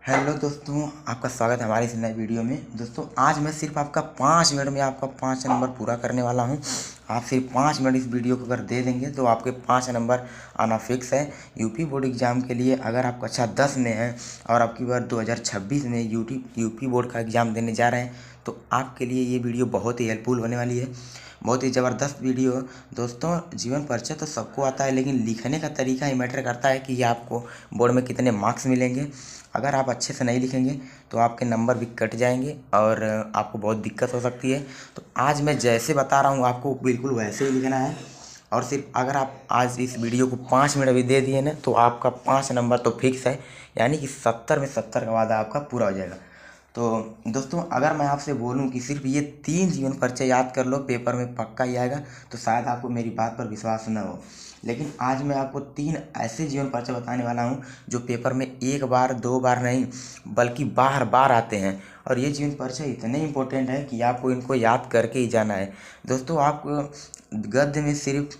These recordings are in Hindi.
हेलो दोस्तों, आपका स्वागत है हमारी इस नए वीडियो में। दोस्तों आज मैं सिर्फ आपका 5 मिनट में आपका 5 नंबर पूरा करने वाला हूं। आप सिर्फ 5 मिनट इस वीडियो को अगर दे देंगे तो आपके 5 नंबर आना फिक्स है। यूपी बोर्ड एग्ज़ाम के लिए अगर आप कक्षा 10 में हैं और आपकी बार 2026 में यूपी बोर्ड का एग्ज़ाम देने जा रहे हैं तो आपके लिए ये वीडियो बहुत ही हेल्पफुल होने वाली है। बहुत ही ज़बरदस्त वीडियो। दोस्तों जीवन परिचय तो सबको आता है, लेकिन लिखने का तरीका ही मैटर करता है कि आपको बोर्ड में कितने मार्क्स मिलेंगे। अगर आप अच्छे से नहीं लिखेंगे तो आपके नंबर भी कट जाएंगे और आपको बहुत दिक्कत हो सकती है। तो आज मैं जैसे बता रहा हूँ आपको बिल्कुल वैसे ही लिखना है। और सिर्फ अगर आप आज इस वीडियो को 5 मिनट भी दे दिए ना तो आपका 5 नंबर तो फिक्स है, यानी कि 70 में 70 का वादा आपका पूरा हो जाएगा। तो दोस्तों अगर मैं आपसे बोलूं कि सिर्फ ये 3 जीवन परिचय याद कर लो, पेपर में पक्का ही आएगा, तो शायद आपको मेरी बात पर विश्वास न हो। लेकिन आज मैं आपको 3 ऐसे जीवन परिचय बताने वाला हूं जो पेपर में 1 बार 2 बार नहीं बल्कि बार बार आते हैं। और ये जीवन परिचय इतने इंपॉर्टेंट है कि आपको इनको याद करके ही जाना है। दोस्तों आपको गद्य में सिर्फ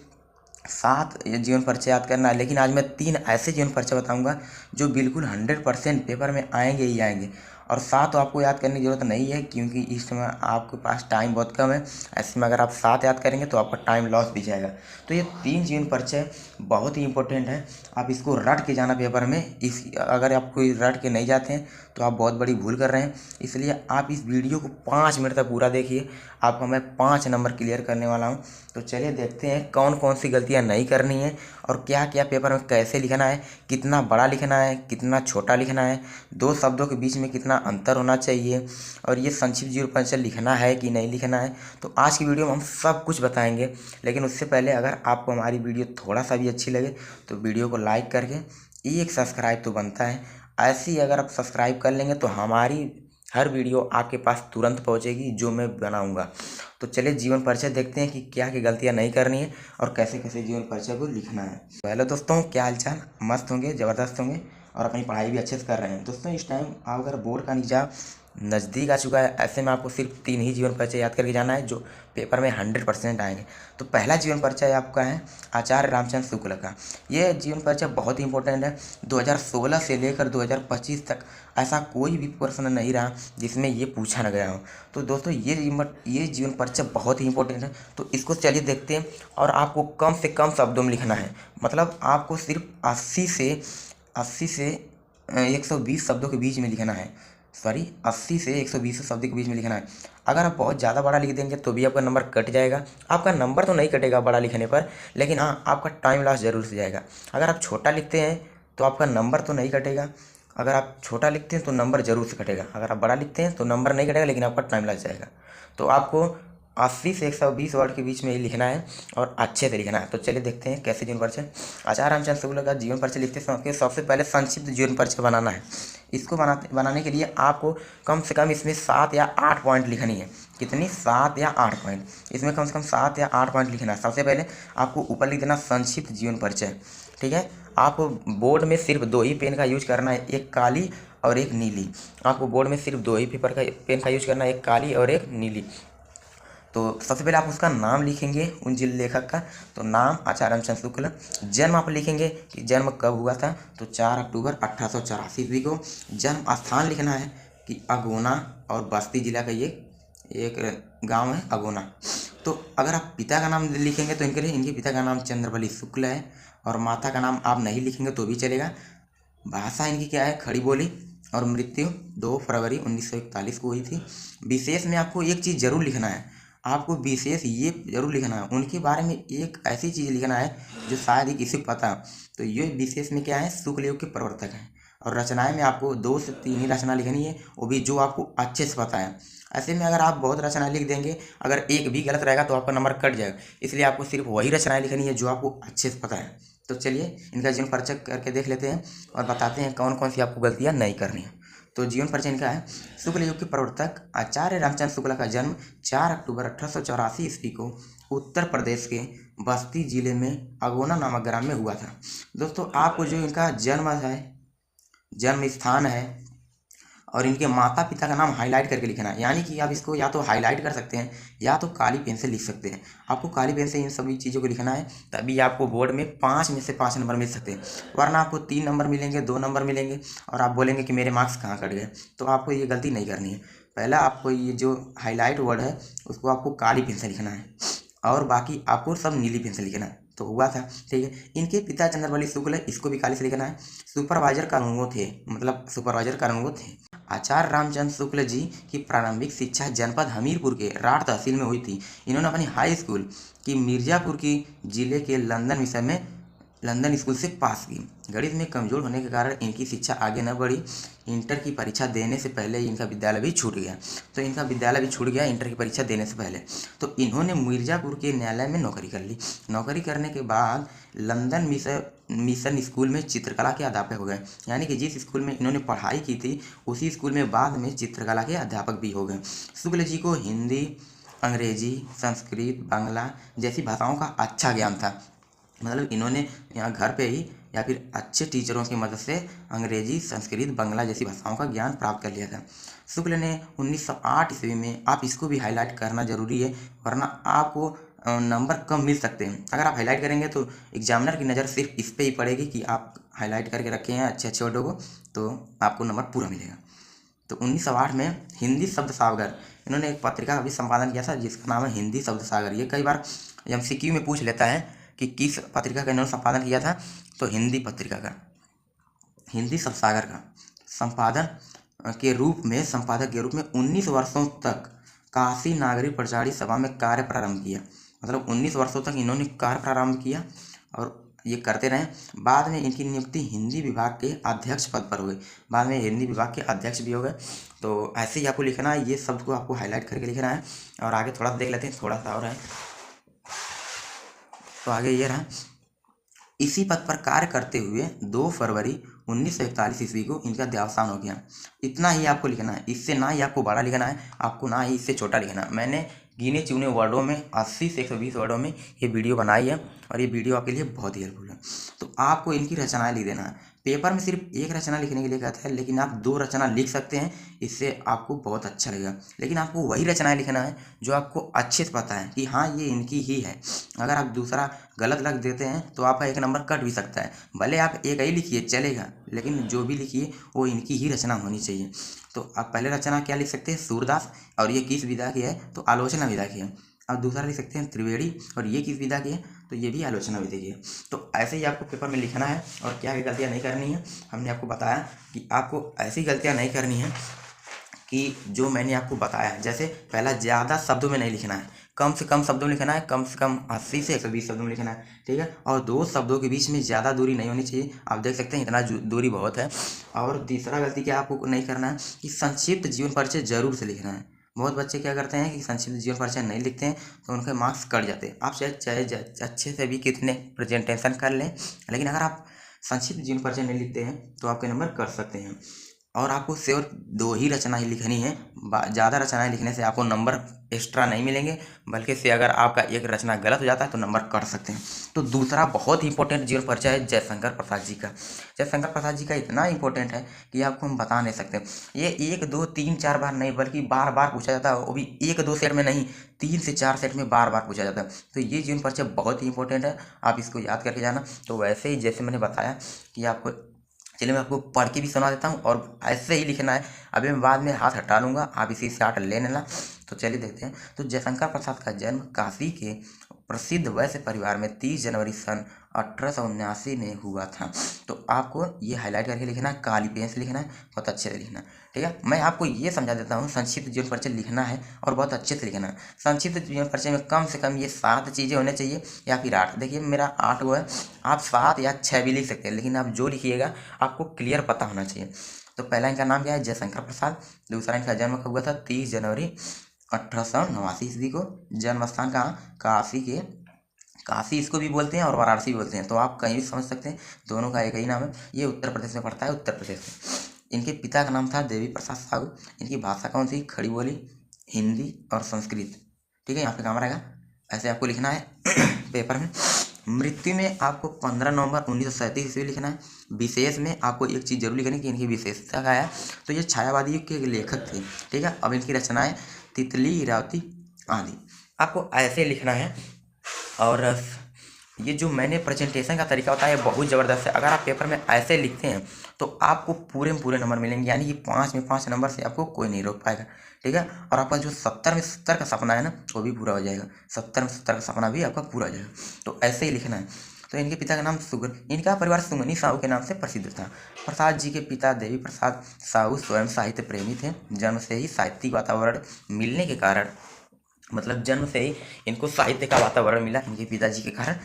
7 जीवन परिचय याद करना है, लेकिन आज मैं 3 ऐसे जीवन परिचय बताऊंगा जो बिल्कुल 100% पेपर में आएंगे ही आएंगे। और 7 तो आपको याद करने की ज़रूरत नहीं है क्योंकि इस समय आपके पास टाइम बहुत कम है। ऐसे में अगर आप 7 याद करेंगे तो आपका टाइम लॉस भी जाएगा। तो ये 3 जीवन परिचय बहुत ही इंपॉर्टेंट है। आप इसको रट के जाना पेपर में। अगर आप कोई रट के नहीं जाते हैं तो आप बहुत बड़ी भूल कर रहे हैं। इसलिए आप इस वीडियो को 5 मिनट तक पूरा देखिए। आपको मैं 5 नंबर क्लियर करने वाला हूँ। तो चलिए देखते हैं कौन कौन सी गलतियाँ नहीं करनी है और क्या क्या पेपर में कैसे लिखना है, कितना बड़ा लिखना है, कितना छोटा लिखना है, 2 शब्दों के बीच में कितना अंतर होना चाहिए, और ये संक्षिप्त जीवन परिचय लिखना है कि नहीं लिखना है। तो आज की वीडियो में हम सब कुछ बताएंगे। लेकिन उससे पहले अगर आपको हमारी वीडियो थोड़ा सा भी अच्छी लगे तो वीडियो को लाइक करके एक सब्सक्राइब तो बनता है। ऐसे ही अगर आप सब्सक्राइब कर लेंगे तो हमारी हर वीडियो आपके पास तुरंत पहुंचेगी जो मैं बनाऊंगा। तो चलिए जीवन परिचय देखते हैं कि क्या क्या गलतियां नहीं करनी है और कैसे कैसे जीवन परिचय को लिखना है। तो हेलो दोस्तों, क्या हालचाल? मस्त होंगे, ज़बरदस्त होंगे और अपनी पढ़ाई भी अच्छे से कर रहे हैं। दोस्तों इस टाइम आप अगर बोर्ड का एग्जाम नज़दीक आ चुका है, ऐसे में आपको सिर्फ 3 ही जीवन परिचय याद करके जाना है जो पेपर में 100% आएंगे। तो पहला जीवन परिचय आपका है आचार्य रामचंद्र शुक्ल का। ये जीवन परिचय बहुत ही इंपॉर्टेंट है। 2016 से लेकर 2025 तक ऐसा कोई भी प्रश्न नहीं रहा जिसमें ये पूछा न गया हो। तो दोस्तों ये जीवन परिचय बहुत ही इंपॉर्टेंट है। तो इसको चलिए देखते हैं। और आपको कम से कम शब्दों में लिखना है, मतलब आपको सिर्फ 80 से 120 शब्दों के बीच में लिखना है। सॉरी, 80 से 120 शब्द के बीच में लिखना है। अगर आप बहुत ज़्यादा बड़ा लिख देंगे तो भी आपका नंबर कट जाएगा। आपका नंबर तो नहीं कटेगा बड़ा लिखने पर, लेकिन हाँ आपका टाइम लॉस ज़रूर से जाएगा। अगर आप छोटा लिखते हैं तो आपका नंबर तो नहीं कटेगा। अगर आप छोटा लिखते हैं तो नंबर ज़रूर से कटेगा। अगर आप बड़ा लिखते हैं तो नंबर नहीं कटेगा लेकिन आपका टाइम लग जाएगा। तो आपको 80 से 120 वर्ड के बीच में ही लिखना है और अच्छे से लिखना है। तो चलिए देखते हैं कैसे जीवन परिचय। आचार्य रामचंद्र शुक्ल का जीवन परिचय लिखते समय सबसे पहले संक्षिप्त जीवन परिचय बनाना है। इसको बनाने के लिए आपको कम से कम इसमें 7 या 8 पॉइंट लिखनी है। कितनी? 7 या 8 पॉइंट। इसमें कम से कम 7 या 8 पॉइंट लिखना है। सबसे पहले आपको ऊपर लिख देना संक्षिप्त जीवन परिचय। ठीक है। आपको बोर्ड में सिर्फ 2 ही पेन का यूज करना है, एक काली और एक नीली। आपको बोर्ड में सिर्फ 2 ही पेन का यूज करना है, एक काली और एक नीली। तो सबसे पहले आप उसका नाम लिखेंगे उन जिन लेखक का। तो नाम आचार्य रामचंद्र शुक्ल। जन्म आप लिखेंगे कि जन्म कब हुआ था, तो 4 अक्टूबर 1884 ईस्वी को। जन्म स्थान लिखना है कि अगोना, और बस्ती जिला का ये एक गांव है अगोना। तो अगर आप पिता का नाम लिखेंगे तो इनके पिता का नाम चंद्रबली शुक्ल है, और माता का नाम आप नहीं लिखेंगे तो भी चलेगा। भाषा इनकी क्या है? खड़ी बोली। और मृत्यु 2 फरवरी 1941 को हुई थी। विशेष में आपको एक चीज़ जरूर लिखना है, आपको विशेष ये जरूर लिखना है, उनके बारे में एक ऐसी चीज़ लिखना है जो शायद ही किसी को पता। तो ये विशेष में क्या है? शुक्ल युग के प्रवर्तक हैं। और रचनाएं में आपको 2 से 3 ही रचना लिखनी है, वो भी जो आपको अच्छे से पता है। ऐसे में अगर आप बहुत रचनाएं लिख देंगे, अगर एक भी गलत रहेगा तो आपका नंबर कट जाएगा। इसलिए आपको सिर्फ वही रचनाएं लिखनी है जो आपको अच्छे से पता है। तो चलिए इनका जीवन परिचय करके देख लेते हैं और बताते हैं कौन कौन सी आपको गलतियाँ नहीं करनी है। तो जीवन परिचय इनका है। शुक्ल युग के प्रवर्तक आचार्य रामचंद्र शुक्ल का जन्म 4 अक्टूबर 1884 ईस्वी को उत्तर प्रदेश के बस्ती जिले में अगोना नामक ग्राम में हुआ था। दोस्तों आपको जो इनका जन्म है, जन्म स्थान है और इनके माता पिता का नाम हाईलाइट करके लिखना है। यानी कि आप इसको या तो हाईलाइट कर सकते हैं या तो काली पेन से लिख सकते हैं। आपको काली पेन से इन सभी चीज़ों को लिखना है, तभी आपको बोर्ड में 5 में से 5 नंबर मिल सकते हैं। वरना आपको 3 नंबर मिलेंगे, 2 नंबर मिलेंगे और आप बोलेंगे कि मेरे मार्क्स कहाँ कट गए। तो आपको ये गलती नहीं करनी है। पहला आपको ये जो हाईलाइट वर्ड है उसको आपको काली पेन से लिखना है और बाकी आपको सब नीली पेन से लिखना है। तो हुआ था, ठीक है। इनके पिता चंद्रवली शुक्ल है, इसको भी काली से लिखना है। सुपरवाइजर कानूंगो थे, मतलब सुपरवाइजर कानूंगो थे। आचार्य रामचंद्र शुक्ल जी की प्रारंभिक शिक्षा जनपद हमीरपुर के राढ़ तहसील में हुई थी। इन्होंने अपनी हाई स्कूल की मिर्जापुर की जिले के लंदन स्कूल से पास की। गणित में कमजोर होने के कारण इनकी शिक्षा आगे न बढ़ी। इंटर की परीक्षा देने से पहले इनका विद्यालय भी छूट गया। तो इनका विद्यालय भी छूट गया इंटर की परीक्षा देने से पहले। तो इन्होंने मिर्जापुर के न्यायालय में नौकरी कर ली। नौकरी करने के बाद लंदन मिशन स्कूल में चित्रकला के अध्यापक हो गए। यानी कि जिस स्कूल में इन्होंने पढ़ाई की थी उसी स्कूल में बाद में चित्रकला के अध्यापक भी हो गए। शुक्ल जी को हिंदी, अंग्रेजी, संस्कृत, बांग्ला जैसी भाषाओं का अच्छा ज्ञान था। मतलब इन्होंने यहाँ घर पे ही या फिर अच्छे टीचरों की मदद से अंग्रेजी, संस्कृत, बांग्ला जैसी भाषाओं का ज्ञान प्राप्त कर लिया था। शुक्ल ने 1908 ईस्वी में, आप इसको भी हाईलाइट करना जरूरी है वरना आपको नंबर कम मिल सकते हैं। अगर आप हाईलाइट करेंगे तो एग्जामिनर की नज़र सिर्फ इस पे ही पड़ेगी कि आप हाईलाइट करके रखे हैं अच्छे अच्छे वर्डों को, तो आपको नंबर पूरा मिलेगा। तो 1908 में हिंदी शब्द सागर, इन्होंने एक पत्रिका का भी संपादन किया था जिसका नाम है हिंदी शब्द सागर। ये कई बार MCQ में पूछ लेता है कि किस पत्रिका का इन्होंने संपादन किया था, तो हिंदी पत्रिका का, हिंदी शब्द सागर का संपादक के रूप में 19 वर्षों तक काशी नागरिक प्रचारी सभा में कार्य प्रारंभ किया। मतलब 19 वर्षों तक इन्होंने कार्य प्रारंभ किया और ये करते रहे। बाद में इनकी नियुक्ति हिंदी विभाग के अध्यक्ष पद पर हुई। बाद में हिंदी विभाग के अध्यक्ष भी हो गए। तो ऐसे ही आपको लिखना है, ये शब्द को आपको हाईलाइट करके लिखना है। और आगे थोड़ा सा देख लेते हैं, थोड़ा सा और है। तो आगे ये रहा, इसी पद पर कार्य करते हुए 2 फरवरी 1941 ईस्वी को इनका देहावसान हो गया। इतना ही आपको लिखना है, इससे ना ही आपको बड़ा लिखना है, आपको ना ही इससे छोटा लिखना है। मैंने गिने चुने वर्डों में 80 से 120 वर्डों में ये वीडियो बनाई है और ये वीडियो आपके लिए बहुत ही हेल्पफुल है। तो आपको इनकी रचनाएं लिख देना है। पेपर में सिर्फ एक रचना लिखने के लिए कहता है, लेकिन आप 2 रचना लिख सकते हैं, इससे आपको बहुत अच्छा लगेगा। लेकिन आपको वही रचनाएं लिखना है जो आपको अच्छे से पता है कि हाँ ये इनकी ही है। अगर आप दूसरा गलत लग देते हैं तो आपका 1 नंबर कट भी सकता है। भले आप एक ही लिखिए चलेगा, लेकिन जो भी लिखिए वो इनकी ही रचना होनी चाहिए। तो आप पहले रचना क्या लिख सकते हैं, सूरदास, और ये किस विधा की है, तो आलोचना विधा की है। अब दूसरा लिख सकते हैं त्रिवेणी, और ये किस विधा की है, तो ये भी आलोचना विधा की है। तो ऐसे ही आपको पेपर में लिखना है और क्या गलतियाँ नहीं करनी है। हमने आपको बताया कि आपको ऐसी गलतियाँ नहीं करनी है कि जो मैंने आपको बताया। जैसे पहला, ज़्यादा शब्दों में नहीं लिखना है, कम से कम शब्दों में लिखना है, कम से कम 80 से 120 शब्दों में लिखना है, ठीक है। और 2 शब्दों के बीच में ज़्यादा दूरी नहीं होनी चाहिए। आप देख सकते हैं इतना दूरी बहुत है। और तीसरा गलती क्या आपको नहीं करना है कि संक्षिप्त जीवन परिचय जरूर से लिखना है। बहुत बच्चे क्या करते हैं कि संक्षिप्त जीवन परिचय नहीं लिखते हैं तो उनके मार्क्स कट जाते हैं। आप चाहे अच्छे से भी कितने प्रेजेंटेशन कर लें, लेकिन अगर आप संक्षिप्त जीवन परिचय नहीं लिखते हैं तो आपके नंबर कट सकते हैं। और आपको सिर्फ 2 ही रचना ही लिखनी है। ज़्यादा रचनाएं लिखने से आपको नंबर एक्स्ट्रा नहीं मिलेंगे, बल्कि से अगर आपका एक रचना गलत हो जाता है तो नंबर कट सकते हैं। तो दूसरा बहुत ही इंपॉर्टेंट जीवन परिचय है जयशंकर प्रसाद जी का। जयशंकर प्रसाद जी का इतना इंपॉर्टेंट है कि आपको हम बता नहीं सकते। ये 1 2 3 4 बार नहीं, बल्कि बार बार पूछा जाता है। वो भी 1 2 सेट में नहीं, 3 से 4 सेट में बार बार पूछा जाता है। तो ये जीवन परिचय बहुत ही इंपॉर्टेंट है, आप इसको याद करके जाना। तो वैसे ही जैसे मैंने बताया कि आपको, चलिए मैं आपको पढ़ के भी सुना देता हूँ और ऐसे ही लिखना है। अभी मैं बाद में हाथ हटा लूँगा, आप इसी से आर्ट ले लेना। तो चलिए देखते हैं। तो जयशंकर प्रसाद का जन्म काशी के प्रसिद्ध वैश्य परिवार में 30 जनवरी सन 1879 में हुआ था। तो आपको ये हाईलाइट करके लिखना है, काली पेन से लिखना है, बहुत अच्छे से लिखना है, ठीक है। मैं आपको ये समझा देता हूँ, संक्षिप्त जीवन परिचय लिखना है और बहुत अच्छे से लिखना है। संक्षिप्त जीवन परिचय में कम से कम ये 7 चीज़ें होने चाहिए या फिर 8। देखिए मेरा 8 हुआ है, आप 7 या 6 भी लिख सकते हैं, लेकिन आप जो लिखिएगा आपको क्लियर पता होना चाहिए। तो पहला इनका नाम क्या है, जयशंकर प्रसाद। दूसरा इनका जन्म कब हुआ था, 30 जनवरी 1889 ईस्वी को। जन्म स्थान कहाँ, काशी के, काशी इसको भी बोलते हैं और वाराणसी भी बोलते हैं, तो आप कहीं भी समझ सकते हैं, दोनों का एक ही नाम है। ये उत्तर प्रदेश में पड़ता है, उत्तर प्रदेश में। इनके पिता का नाम था देवी प्रसाद साहू। इनकी भाषा कौन सी, खड़ी बोली, हिंदी और संस्कृत, ठीक है। यहाँ पे काम रहेगा, ऐसे आपको लिखना है पेपर में। मृत्यु में आपको 15 नवंबर 1937 ईस्वी लिखना है। विशेष में आपको एक चीज़ जरूर लिखनी है कि इनकी विशेषता क्या है। तो ये छायावादी के लेखक थे, ठीक है। अब इनकी रचनाएं तितली, इरावती आदि आपको ऐसे लिखना है। और ये जो मैंने प्रेजेंटेशन का तरीका होता है बहुत ज़बरदस्त है। अगर आप पेपर में ऐसे लिखते हैं तो आपको पूरे में पूरे नंबर मिलेंगे, यानी कि 5 में 5 नंबर से आपको कोई नहीं रोक पाएगा, ठीक है। और आपका जो 70 में 70 का सपना है ना, वो भी पूरा हो जाएगा। 70 में 70 का सपना भी आपका पूरा हो जाएगा। तो ऐसे ही लिखना है। तो इनके पिता का नाम इनका परिवार सुगनी साहू के नाम से प्रसिद्ध था। प्रसाद जी के पिता देवी प्रसाद साहू स्वयं साहित्य प्रेमी थे। जन्म से ही साहित्यिक वातावरण मिलने के कारण, मतलब जन्म से ही इनको साहित्य का वातावरण मिला इनके पिताजी के कारण।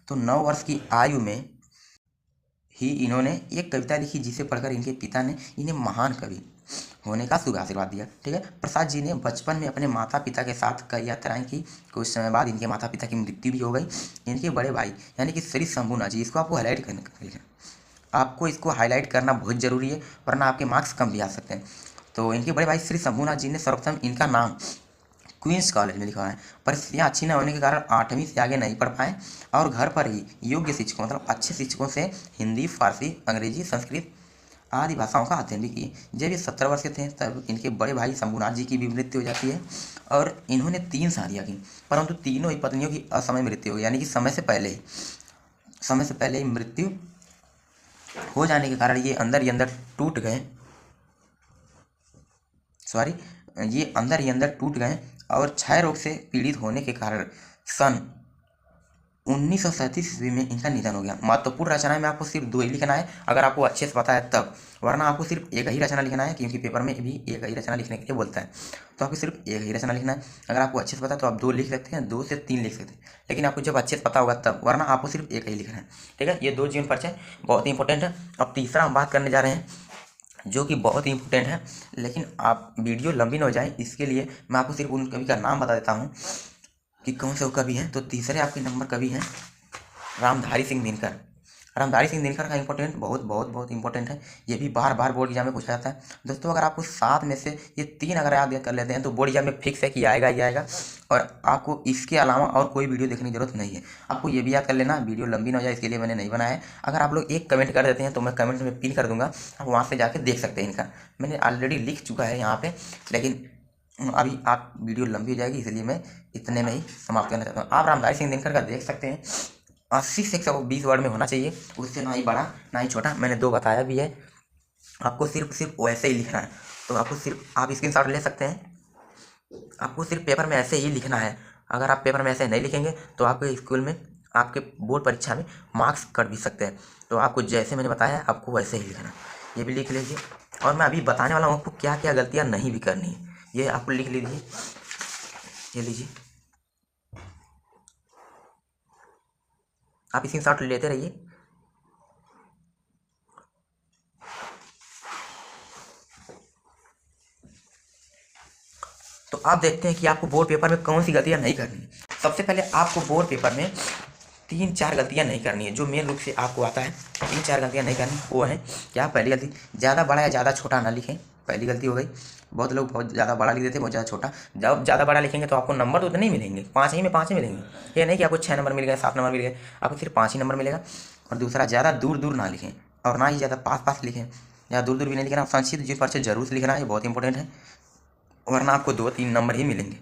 तो 9 वर्ष की आयु में ही इन्होंने एक कविता लिखी, जिसे पढ़कर इनके पिता ने इन्हें महान कवि होने का शुभ आशीर्वाद दिया, ठीक है। प्रसाद जी ने बचपन में अपने माता पिता के साथ कई यात्राएं की। कुछ समय बाद इनके माता पिता की मृत्यु भी हो गई। इनके बड़े भाई यानी कि श्री शंभुनाथ जी, इसको आपको हाईलाइट करना, आपको इसको हाईलाइट करना बहुत ज़रूरी है, वरना आपके मार्क्स कम भी आ सकते हैं। तो इनके बड़े भाई श्री शंभुनाथ जी ने सर्वप्रथम इनका नाम क्वींस कॉलेज में लिखा है। परिस्थितियाँ अच्छी न होने के कारण 8वीं से आगे नहीं पढ़ पाए और घर पर ही योग्य शिक्षकों, मतलब अच्छे शिक्षकों से हिंदी, फारसी, अंग्रेजी, संस्कृत आदि भाषाओं का अध्ययन भी किए। जब ये 17 वर्ष के थे तब इनके बड़े भाई शंभुनाथ जी की भी मृत्यु हो जाती है और इन्होंने 3 शादियाँ की, परंतु तीनों ही पत्नियों की असमय मृत्यु हो गई, यानी कि समय से पहले ही मृत्यु हो जाने के कारण ये अंदर ही अंदर टूट गए। ये अंदर ही अंदर टूट गए और क्षय रोग से पीड़ित होने के कारण सन 1937 ईस्वी में इनका निधन हो गया। महत्वपूर्ण रचनाएं में आपको सिर्फ 2 ही लिखना है, अगर आपको अच्छे से पता है तब, वरना आपको सिर्फ एक ही रचना लिखना है, क्योंकि पेपर में भी एक ही रचना लिखने के लिए बोलता है। तो आपको सिर्फ एक ही रचना लिखना है। अगर आपको अच्छे से पता है तो आप 2 लिख सकते हैं, 2 से 3 लिख सकते हैं, लेकिन आपको जब अच्छे से पता होगा तब, वरना आपको सिर्फ एक ही लिखना है, ठीक है। ये 2 जीवन परिचय बहुत ही इंपॉर्टेंट है। अब तीसरा हम बात करने जा रहे हैं, जो कि बहुत ही इंपॉर्टेंट है, लेकिन आप वीडियो लंबी न हो जाए इसके लिए मैं आपको सिर्फ उन कवि का नाम बता देता हूँ कि कौन से वो कवि हैं। तो तीसरे आपके नंबर कवि हैं रामधारी सिंह दिनकर। रामधारी सिंह दिनकर का इंपॉर्टेंट बहुत बहुत बहुत इंपॉर्टेंट है। ये भी बार बार बोर्ड एग्जाम में पूछा जाता है दोस्तों। अगर आपको 7 में से ये 3 अगर याद कर लेते हैं तो बोर्ड एग्जाम में फिक्स है कि आएगा ही आएगा, और आपको इसके अलावा और कोई वीडियो देखने की जरूरत नहीं है। आपको ये भी याद कर लेना, वीडियो लंबी ना हो जाए इसके लिए मैंने नहीं बनाया है। अगर आप लोग एक कमेंट कर देते हैं तो मैं कमेंट में पिन कर दूंगा, आप वहाँ से जाकर देख सकते हैं। इनका मैंने ऑलरेडी लिख चुका है यहाँ पर, लेकिन अभी आप वीडियो लंबी हो जाएगी, इसलिए मैं इतने में ही समाप्त करना चाहता हूँ। आप रामधारी सिंह दिनकर का देख सकते हैं। 80 से 120 वर्ड में होना चाहिए, उससे ना ही बड़ा ना ही छोटा। मैंने 2 बताया भी है, आपको सिर्फ वैसे ही लिखना है। तो आपको सिर्फ आप स्क्रीनशॉट ले सकते हैं, आपको सिर्फ पेपर में ऐसे ही लिखना है। अगर आप पेपर में ऐसे नहीं लिखेंगे तो आपके स्कूल में, आपके बोर्ड परीक्षा में मार्क्स कट भी सकते हैं। तो आपको जैसे मैंने बताया आपको वैसे ही लिखना, ये भी लिख लीजिए। और मैं अभी बताने वाला हूँ आपको क्या क्या गलतियाँ नहीं भी करनी है, ये आपको लिख लीजिए। ये लीजिए, आप इसी शॉट लेते रहिए। तो आप देखते हैं कि आपको बोर्ड पेपर में कौन सी गलतियां नहीं करनी है। सबसे पहले आपको बोर्ड पेपर में 3-4 गलतियां नहीं करनी है, जो मेन रूप से आपको आता है। 3-4 गलतियां नहीं करनी, वो है क्या? पहली गलती, ज़्यादा बड़ा या ज़्यादा छोटा ना लिखें, पहली गलती हो गई। बहुत लोग बहुत ज़्यादा बड़ा लिख देते हैं, बहुत ज़्यादा छोटा। जब ज़्यादा बड़ा लिखेंगे तो आपको नंबर तो नहीं मिलेंगे, 5 ही में 5 ही मिलेंगे। ये नहीं कि आपको 6 नंबर मिल गए, 7 नंबर मिल गए, आपको सिर्फ 5 ही नंबर मिलेगा। और दूसरा, ज़्यादा दूर दूर ना लिखें और ना ही ज़्यादा पास पास लिखें, ज़्यादा दूर दूर भी नहीं लिखना। संक्षिप्त जी पर जरूर से लिखना है, ये बहुत इंपॉर्टेंट है, वरना आपको 2-3 नंबर ही मिलेंगे।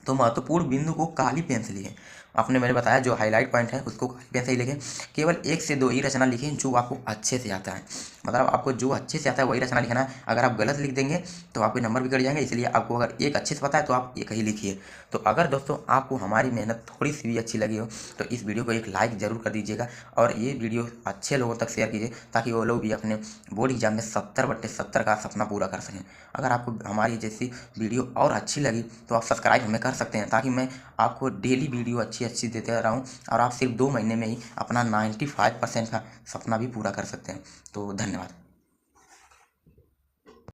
तो महत्वपूर्ण बिंदु को काली पेन से लिखें। आपने मैंने बताया जो हाईलाइट पॉइंट है उसको काली पेन से ही लिखें। केवल 1 से 2 ही रचना लिखें जो आपको अच्छे से आता है, मतलब आपको जो अच्छे से आता है वही रचना लिखना है। अगर आप गलत लिख देंगे तो आपके नंबर भी कट जाएंगे, इसलिए आपको अगर एक अच्छे से पता है तो आप एक ही लिखिए। तो अगर दोस्तों आपको हमारी मेहनत थोड़ी सी भी अच्छी लगी हो तो इस वीडियो को एक लाइक ज़रूर कर दीजिएगा, और ये वीडियो अच्छे लोगों तक शेयर कीजिए, ताकि वो लोग भी अपने बोर्ड एग्जाम में 70/70 का सपना पूरा कर सकें। अगर आपको हमारी जैसी वीडियो और अच्छी लगी तो आप सब्सक्राइब हमें कर सकते हैं, ताकि मैं आपको डेली वीडियो अच्छी देते रहूँ और आप सिर्फ 2 महीने में ही अपना 95% का सपना भी पूरा कर सकते हैं। तो धन्यवाद।